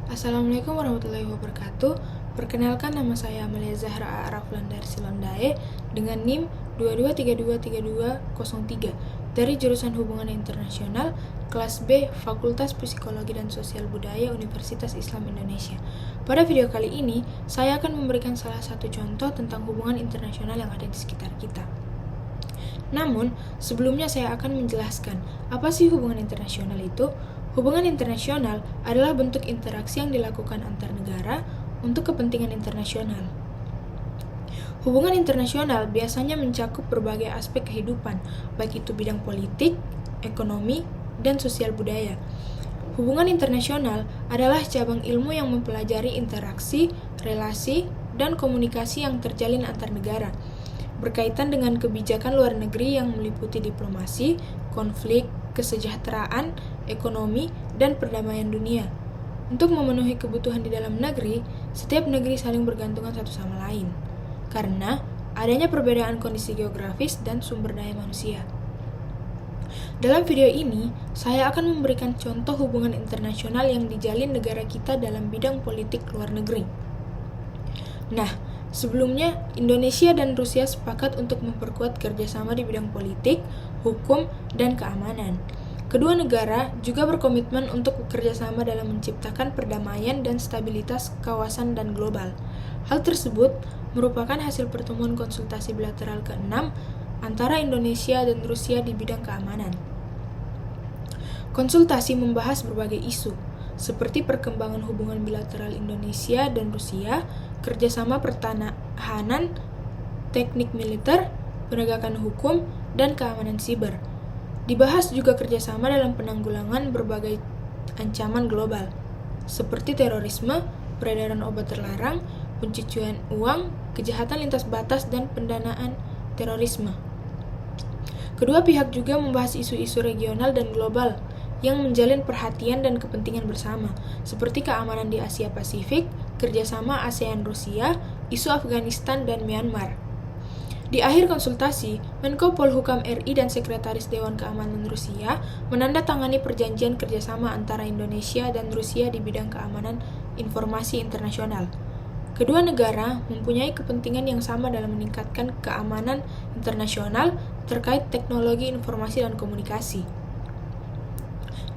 Assalamualaikum warahmatullahi wabarakatuh. Perkenalkan, nama saya Amalia Zahra Araflan dari Silondae dengan NIM 22323203 dari jurusan Hubungan Internasional kelas B Fakultas Psikologi dan Sosial Budaya Universitas Islam Indonesia. Pada video kali ini, saya akan memberikan salah satu contoh tentang hubungan internasional yang ada di sekitar kita. Namun, sebelumnya saya akan menjelaskan apa sih hubungan internasional itu. Hubungan internasional adalah bentuk interaksi yang dilakukan antar negara untuk kepentingan internasional. Hubungan internasional biasanya mencakup berbagai aspek kehidupan, baik itu bidang politik, ekonomi, dan sosial budaya. Hubungan internasional adalah cabang ilmu yang mempelajari interaksi, relasi, dan komunikasi yang terjalin antar negara, berkaitan dengan kebijakan luar negeri yang meliputi diplomasi, konflik, kesejahteraan, ekonomi, dan perdamaian dunia. Untuk memenuhi kebutuhan di dalam negeri, setiap negeri saling bergantungan satu sama lain, karena adanya perbedaan kondisi geografis dan sumber daya manusia. Dalam video ini, saya akan memberikan contoh hubungan internasional yang dijalin negara kita dalam bidang politik luar negeri. Nah, sebelumnya, Indonesia dan Rusia sepakat untuk memperkuat kerjasama di bidang politik, hukum, dan keamanan. Kedua negara juga berkomitmen untuk bekerjasama dalam menciptakan perdamaian dan stabilitas kawasan dan global. Hal tersebut merupakan hasil pertemuan konsultasi bilateral ke-6 antara Indonesia dan Rusia di bidang keamanan. Konsultasi membahas berbagai isu, seperti perkembangan hubungan bilateral Indonesia dan Rusia, kerjasama pertahanan, teknik militer, penegakan hukum, dan keamanan siber. Dibahas juga kerjasama dalam penanggulangan berbagai ancaman global, seperti terorisme, peredaran obat terlarang, pencucian uang, kejahatan lintas batas, dan pendanaan terorisme. Kedua pihak juga membahas isu-isu regional dan global yang menjalin perhatian dan kepentingan bersama, seperti keamanan di Asia Pasifik, kerjasama ASEAN-Rusia, isu Afghanistan, dan Myanmar. Di akhir konsultasi, Menko Polhukam RI dan Sekretaris Dewan Keamanan Rusia menandatangani perjanjian kerjasama antara Indonesia dan Rusia di bidang keamanan informasi internasional. Kedua negara mempunyai kepentingan yang sama dalam meningkatkan keamanan internasional terkait teknologi informasi dan komunikasi.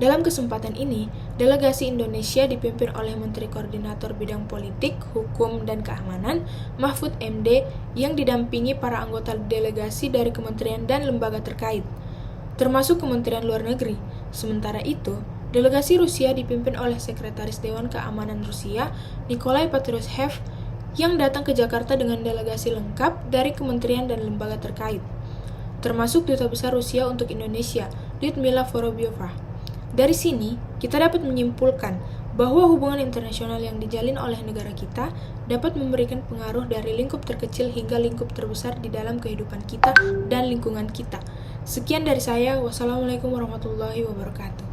Dalam kesempatan ini, delegasi Indonesia dipimpin oleh Menteri Koordinator Bidang Politik, Hukum, dan Keamanan, Mahfud MD, yang didampingi para anggota delegasi dari kementerian dan lembaga terkait, termasuk Kementerian Luar Negeri. Sementara itu, delegasi Rusia dipimpin oleh Sekretaris Dewan Keamanan Rusia, Nikolai Patrushev, yang datang ke Jakarta dengan delegasi lengkap dari kementerian dan lembaga terkait, termasuk Duta Besar Rusia untuk Indonesia, Lyudmila Vorobyova. Dari sini, kita dapat menyimpulkan bahwa hubungan internasional yang dijalin oleh negara kita dapat memberikan pengaruh dari lingkup terkecil hingga lingkup terbesar di dalam kehidupan kita dan lingkungan kita. Sekian dari saya. Wassalamualaikum warahmatullahi wabarakatuh.